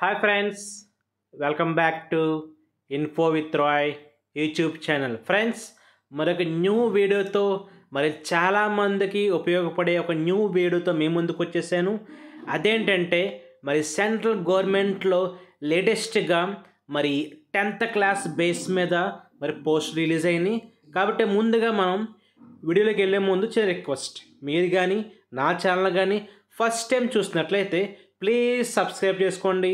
Hi friends, welcome back to info with Roy YouTube channel. Friends, మరొక new వీడియోతో చాలామందికి ఉపయోగపడే ఒక న్యూ వీడియోతో మీ ముందుకు వచ్చేసాను. అదేంటంటే సెంట్రల్ గవర్నమెంట్లో లేటెస్ట్గా 10th క్లాస్ బేస్ మీద పోస్ట్ రిలీజ్ అయినాయి. కాబట్టి ముందుగా మనం వీడియోలోకి వెళ్ళే ముందు చిన్న రిక్వెస్ట్, మీరు కానీ నా ఛానల్ కానీ ఫస్ట్ టైం చూసినట్లయితే ప్లీజ్ సబ్స్క్రైబ్ చేసుకోండి.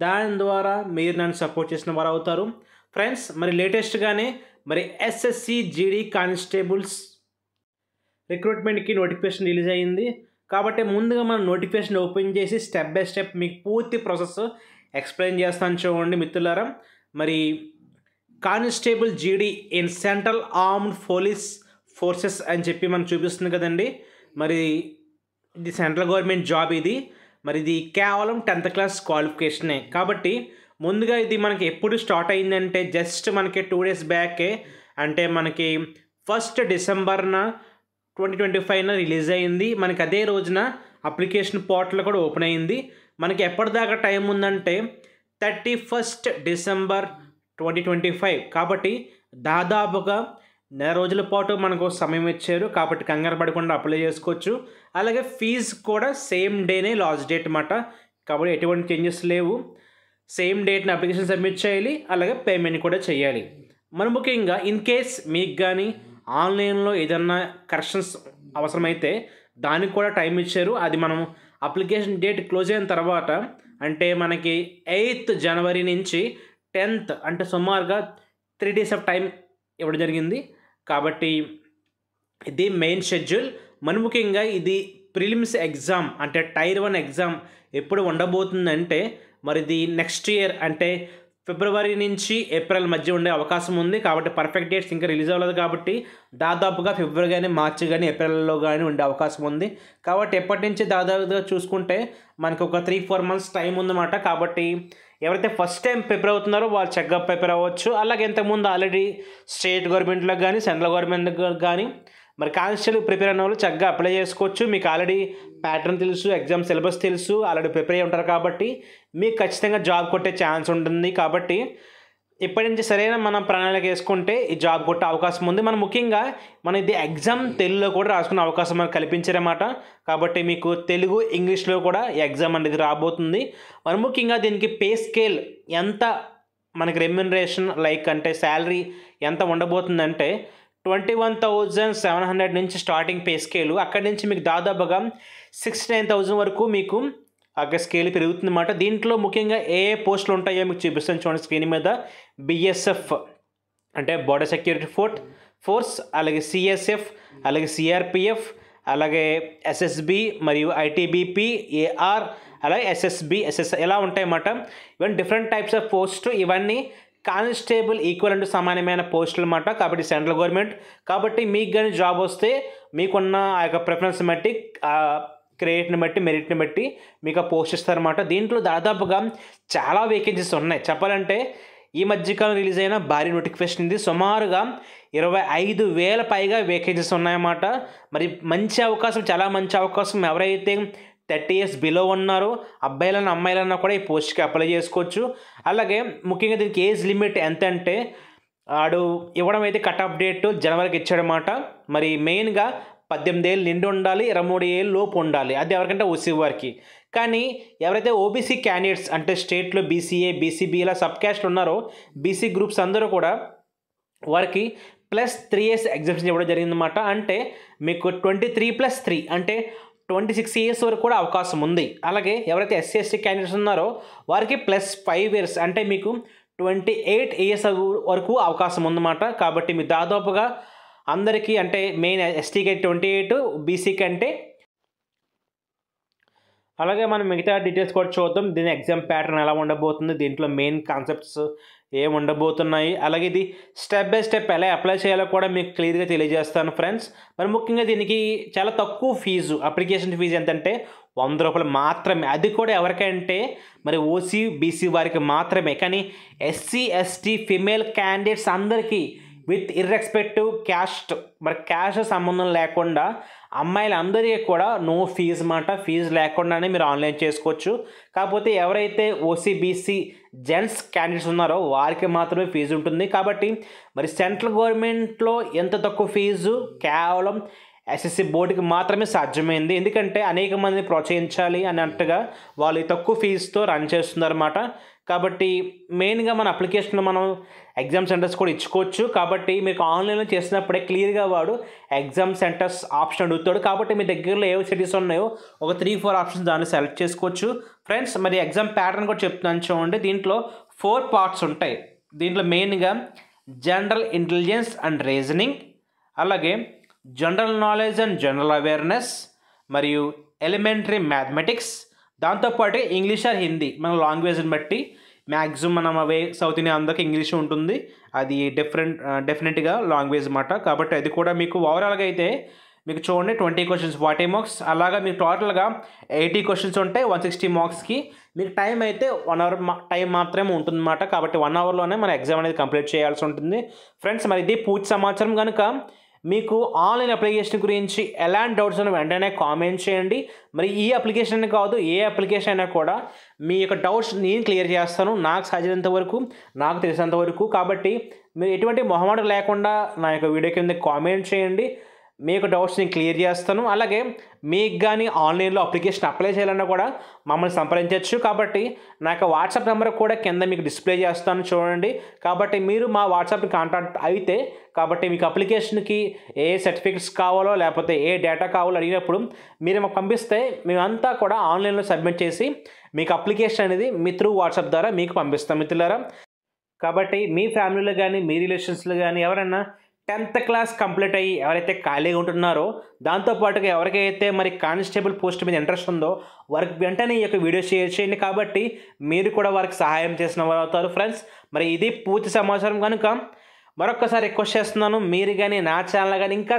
దాని ద్వారా మీరు నన్ను సపోర్ట్ చేసిన వారు అవుతారు. ఫ్రెండ్స్, లేటెస్ట్గానే ఎస్ఎస్సి జీడీ కానిస్టేబుల్స్ రిక్రూట్మెంట్కి నోటిఫికేషన్ రిలీజ్ అయ్యింది. కాబట్టి ముందుగా మనం నోటిఫికేషన్ ఓపెన్ చేసి స్టెప్ బై స్టెప్ మీకు పూర్తి ప్రాసెస్ ఎక్స్ప్లెయిన్ చేస్తాను చూడండి మిత్రులారా. Constable GD in central armed police forces అని చెప్పి మనం చూపిస్తుంది కదండి. ఇది సెంట్రల్ గవర్నమెంట్ జాబ్. ఇది కేవలం 10th క్లాస్ క్వాలిఫికేషనే. కాబట్టి ముందుగా ఇది మనకి ఎప్పుడు స్టార్ట్ అయిందంటే జస్ట్ మనకి 2 days బ్యాకే, అంటే 1st December 2025 రిలీజ్ అయింది. అదే రోజున అప్లికేషన్ పోర్టల్ కూడా ఓపెన్ అయింది. ఎప్పటిదాకా టైం ఉందంటే 31st December 2025. కాబట్టి దాదాపుగా నెల రోజుల పాటు మనకు సమయం ఇచ్చారు. కాబట్టి కంగారు పడకుండా అప్లై చేసుకోవచ్చు. అలాగే ఫీజు కూడా సేమ్ డేనే లాస్ట్ డేట్ అన్నమాట. కాబట్టి ఎటువంటి చేంజెస్ లేవు. సేమ్ డేట్ని అప్లికేషన్ సబ్మిట్ చేయాలి, అలాగే పేమెంట్ కూడా చేయాలి. ముఖ్యంగా ఇన్ కేస్ మీకు కానీ ఆన్లైన్లో ఏదన్నా కరెక్షన్స్ అవసరమైతే దానికి కూడా టైం ఇచ్చారు. అది మనం అప్లికేషన్ డేట్ క్లోజ్ అయిన తర్వాత, అంటే 8th January నుంచి 10th, అంటే సుమారుగా 3 days ఆఫ్ టైం ఇవ్వడం జరిగింది. కాబట్టి ఇది మెయిన్ షెడ్యూల్. ముఖ్యంగా ఇది ప్రిలిమ్స్ ఎగ్జామ్, అంటే Tier 1 ఎగ్జామ్ ఎప్పుడు ఉండబోతుందంటే ఇది నెక్స్ట్ ఇయర్, అంటే February నుంచి April మధ్య ఉండే అవకాశం ఉంది. కాబట్టి పర్ఫెక్ట్ డేట్స్ ఇంకా రిలీజ్ అవ్వలేదు. కాబట్టి దాదాపుగా February కానీ March కానీ Aprilలో కానీ ఉండే అవకాశం ఉంది. కాబట్టి ఎప్పటి నుంచి దాదాపుగా చూసుకుంటే మనకు ఒక 3-4 months టైం ఉందన్నమాట. కాబట్టి ఎవరైతే ఫస్ట్ టైం ప్రిపేర్ అవుతున్నారో వాళ్ళు చక్కగా ప్రిపేర్ అవ్వచ్చు. అలాగే ఇంతకుముందు ఆల్రెడీ స్టేట్ గవర్నమెంట్లో కానీ సెంట్రల్ గవర్నమెంట్ కానీ కానిస్టేబుల్ ప్రిపేర్ అయిన వాళ్ళు చక్కగా అప్లై చేసుకోవచ్చు. మీకు ఆల్రెడీ ప్యాటర్న్ తెలుసు, ఎగ్జామ్ సిలబస్ తెలుసు, ఆల్రెడీ ప్రిపేర్ అయ్యి ఉంటారు. కాబట్టి మీకు ఖచ్చితంగా జాబ్ కొట్టే ఛాన్స్ ఉంటుంది. కాబట్టి ఇప్పటి నుంచి సరైన మనం ప్రణాళిక వేసుకుంటే ఈ జాబ్ కొట్టే అవకాశం ఉంది. ముఖ్యంగా ఇది ఎగ్జామ్ తెలుగులో కూడా రాసుకునే అవకాశం మనకు కల్పించారన్నమాట. కాబట్టి మీకు తెలుగు, ఇంగ్లీష్లో కూడా ఎగ్జామ్ అనేది రాబోతుంది. ముఖ్యంగా దీనికి పే స్కేల్ ఎంత, రెమ్యునరేషన్ అంటే శాలరీ ఎంత ఉండబోతుందంటే 21,700 నుంచి స్టార్టింగ్ పే స్కేలు. అక్కడి నుంచి మీకు దాదాపుగా 69,000 వరకు మీకు ఆ స్కేల్ పెరుగుతుందన్నమాట. దీంట్లో ముఖ్యంగా ఏ పోస్టులు ఉంటాయో మీకు చూపిస్తాను చూడండి స్క్రీన్ మీద. బిఎస్ఎఫ్ అంటే బోర్డర్ సెక్యూరిటీ ఫోర్స్, అలాగే సిఎస్ఎఫ్, అలాగే సిఆర్పిఎఫ్, అలాగే ఎస్ఎస్బి మరియు ఐటీబీపీ, ఏఆర్, అలాగే ఎస్ఎస్బి, ఎస్ఎస్ఐ ఇలా ఉంటాయన్నమాట. ఇవన్నీ డిఫరెంట్ టైప్స్ ఆఫ్ పోస్ట్. ఇవన్నీ కానిస్టేబుల్ ఈక్వల్ సమానమైన పోస్టులు అన్నమాట. కాబట్టి సెంట్రల్ గవర్నమెంట్. కాబట్టి మీకు కానీ జాబ్ వస్తే మీకున్న ఆ యొక్క ప్రిఫరెన్స్ బట్టి, క్రెడిట్ని బట్టి, మెరిట్ని బట్టి మీకు ఆ పోస్ట్ ఇస్తారన్నమాట. దీంట్లో దాదాపుగా చాలా వేకెన్సీస్ ఉన్నాయి. చెప్పాలంటే ఈ మధ్యకాలం రిలీజ్ అయిన భారీ నోటిఫికేషన్ ఇది. సుమారుగా 25,000 పైగా వేకెన్సీస్ ఉన్నాయన్నమాట. మంచి అవకాశం, చాలా మంచి అవకాశం. ఎవరైతే 30 years బిలో ఉన్నారో అబ్బాయిలన్నా అమ్మాయిలన్నా కూడా ఈ పోస్ట్కి అప్లై చేసుకోవచ్చు. అలాగే ముఖ్యంగా దీనికి ఏజ్ లిమిట్ ఎంత అంటే ఆడు ఇవ్వడం అయితే కట్ ఆఫ్ డేట్ జనవరికి ఇచ్చాడనమాట. మెయిన్గా 18 ఏళ్ళు నిండి ఉండాలి, 23 ఏళ్ళు లోపు ఉండాలి. అది ఎవరికంటే ఓసీ వారికి. కానీ ఎవరైతే ఓబీసీ క్యాండిడేట్స్, అంటే స్టేట్లో బీసీఏ, బీసీబీ ఇలా సబ్ క్యాస్ట్లు ఉన్నారో బీసీ గ్రూప్స్ అందరూ కూడా వారికి +3 years ఎగ్జామ్షన్ ఇవ్వడం జరిగిందన్నమాట. అంటే మీకు 23+3 అంటే 26 years వరకు కూడా అవకాశం ఉంది. అలాగే ఎవరైతే ఎస్సీ ఎస్టీ క్యాండిడేట్స్ ఉన్నారో వారికి +5 years అంటే మీకు 28 years వరకు అవకాశం ఉందన్నమాట. కాబట్టి మీరు దాదాపుగా అందరికీ, అంటే మెయిన్ ఎస్టీకి 28, బీసీకి అంటే. అలాగే మనం మిగతా డీటెయిల్స్ కూడా చూద్దాం. దీని ఎగ్జామ్ ప్యాటర్న్ ఎలా ఉండబోతుంది, దీంట్లో మెయిన్ కాన్సెప్ట్స్ ఏమి ఉండబోతున్నాయి, అలాగే ఇది స్టెప్ బై స్టెప్ ఎలా అప్లై చేయాలో కూడా మీకు క్లియర్గా తెలియజేస్తాను ఫ్రెండ్స్. ముఖ్యంగా దీనికి చాలా తక్కువ ఫీజు, అప్లికేషన్ ఫీజు ఎంతంటే ₹100 మాత్రమే. అది కూడా ఎవరికంటే ఓసీ, బీసీ వారికి మాత్రమే. కానీ ఎస్సీ, ఎస్టీ, ఫిమేల్ క్యాండిడేట్స్ అందరికీ విత్ ఇర్రెస్పెక్టివ్ క్యాస్ట్, క్యాస్ట్ సంబంధం లేకుండా అమ్మాయిలందరికీ కూడా నో ఫీజు మాట. ఫీజు లేకుండానే మీరు ఆన్లైన్ చేసుకోవచ్చు. కాకపోతే ఎవరైతే ఓసీ, బీసీ జెంట్స్ క్యాండిడేట్స్ ఉన్నారో వారికి మాత్రమే ఫీజు ఉంటుంది. కాబట్టి మరి సెంట్రల్ గవర్నమెంట్లో ఎంత తక్కువ ఫీజు కేవలం ఎస్ఎస్సి బోర్డుకి మాత్రమే సాధ్యమైంది. ఎందుకంటే అనేక మందిని ప్రోత్సహించాలి అన్నట్టుగా వాళ్ళు తక్కువ ఫీజుతో రన్ చేస్తున్నారన్నమాట. కాబట్టి మెయిన్గా మన అప్లికేషన్లో మనం ఎగ్జామ్ సెంటర్స్ కూడా ఇచ్చుకోవచ్చు. కాబట్టి మీకు ఆన్లైన్లో చేసినప్పుడే క్లియర్గా వాడు ఎగ్జామ్ సెంటర్స్ ఆప్షన్ అడుగుతాడు. కాబట్టి మీ దగ్గరలో ఏ సిటీస్ ఉన్నాయో ఒక 3-4 ఆప్షన్స్ దాన్ని సెలెక్ట్ చేసుకోవచ్చు. ఫ్రెండ్స్ మరి ఎగ్జామ్ ప్యాటర్న్ కూడా చెప్తున్నాను చూడండి. దీంట్లో 4 పార్ట్స్ ఉంటాయి. దీంట్లో మెయిన్గా జనరల్ ఇంటెలిజెన్స్ అండ్ రీజనింగ్, అలాగే general knowledge and general awareness, మరియు ఎలిమెంటరీ మ్యాథమెటిక్స్, దాంతోపాటు ఇంగ్లీష్ ఆర్ హిందీ మన లాంగ్వేజ్ని బట్టి మ్యాక్సిమం మనం అవే సౌత్ ఇండియా అందరికి ఇంగ్లీష్ ఉంటుంది. అది డెఫినెట్గా లాంగ్వేజ్ అన్నమాట. కాబట్టి అది కూడా మీకు ఓవరాల్గా అయితే మీకు చూడండి 20 క్వశ్చన్స్ 40 మార్క్స్, అలాగా మీకు టోటల్గా 80 క్వశ్చన్స్ ఉంటాయి 160 మార్క్స్కి. మీకు టైం అయితే 1 అవర్ టైం మాత్రమే ఉంటుందన్నమాట. కాబట్టి 1 అవర్లోనే మన ఎగ్జామ్ అనేది కంప్లీట్ చేయాల్సి ఉంటుంది. ఫ్రెండ్స్ మరి ఇది పూర్తి సమాచారం. కనుక మీకు ఆన్లైన్ అప్లికేషన్ గురించి ఎలాంటి డౌట్స్ ఉన్నా వెంటనే కామెంట్ చేయండి. మరి ఈ అప్లికేషన్ కాదు ఏ అప్లికేషన్ అయినా కూడా మీ యొక్క డౌట్స్ నేను క్లియర్ చేస్తాను నాకు సాధ్యమైనంత వరకు, నాకు తెలిసినంత వరకు. కాబట్టి మీరు ఎటువంటి మొహమాటం లేకుండా నా యొక్క వీడియో కింద కామెంట్ చేయండి. మీ యొక్క డౌట్స్ నేను క్లియర్ చేస్తాను. అలాగే మీకు కానీ ఆన్లైన్లో అప్లికేషన్ అప్లై చేయాలన్నా కూడా మమ్మల్ని సంప్రదించవచ్చు. కాబట్టి నా యొక్క వాట్సాప్ నెంబర్ కూడా కింద మీకు డిస్ప్లే చేస్తాను చూడండి. కాబట్టి మీరు మా వాట్సాప్ని కాంటాక్ట్ అయితే కాబట్టి మీకు అప్లికేషన్కి ఏ సర్టిఫికెట్స్ కావాలో లేకపోతే ఏ డేటా కావాలో అడిగినప్పుడు మీరు మాకు పంపిస్తే మేమంతా కూడా ఆన్లైన్లో సబ్మిట్ చేసి మీకు అప్లికేషన్ అనేది మీ త్రూ వాట్సాప్ ద్వారా మీకు పంపిస్తాం మిత్రులారా. కాబట్టి మీ ఫ్యామిలీలో కానీ మీ రిలేషన్స్లో కానీ ఎవరైనా 10th క్లాస్ కంప్లీట్ అయ్యి ఎవరైతే ఖాళీగా ఉంటున్నారో, దాంతోపాటుగా ఎవరికైతే మరి కానిస్టేబుల్ పోస్ట్ మీద ఇంట్రెస్ట్ ఉందో వారికి వెంటనే ఈ యొక్క వీడియో షేర్ చేయండి. కాబట్టి మీరు కూడా వారికి సహాయం చేసిన వారు అవుతారు. ఫ్రెండ్స్ మరి ఇది పూర్తి సమాచారం. కనుక మరొకసారి రిక్వెస్ట్ చేస్తున్నాను, మీరు కానీ నా ఛానల్ కానీ ఇంకా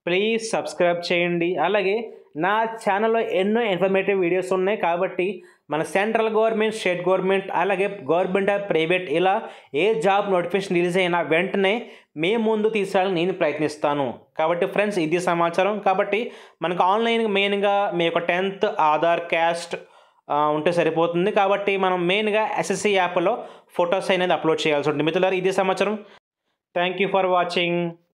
ప్లీజ్ సబ్స్క్రైబ్ చేయండి. అలాగే నా ఛానల్లో ఎన్నో ఇన్ఫర్మేటివ్ వీడియోస్ ఉన్నాయి. కాబట్టి మన సెంట్రల్ గవర్నమెంట్, స్టేట్ గవర్నమెంట్, అలాగే గవర్నమెంట్ ఆర్ ప్రైవేట్ ఇలా ఏ జాబ్ నోటిఫికేషన్ రిలీజ్ అయినా వెంటనే మీ ముందు తీసుకురావాలని నేను ప్రయత్నిస్తాను. కాబట్టి ఫ్రెండ్స్ ఇది సమాచారం. కాబట్టి మనకు ఆన్లైన్ మెయిన్గా మీ యొక్క 10th ఆధార్, క్యాస్ట్ ఉంటే సరిపోతుంది. కాబట్టి మనం మెయిన్గా ఎస్ఎస్సి యాప్లో ఫొటోస్ అనేది అప్లోడ్ చేయాల్సి ఉంటుంది మిత్రులారా. ఇది సమాచారం. Thank you for watching.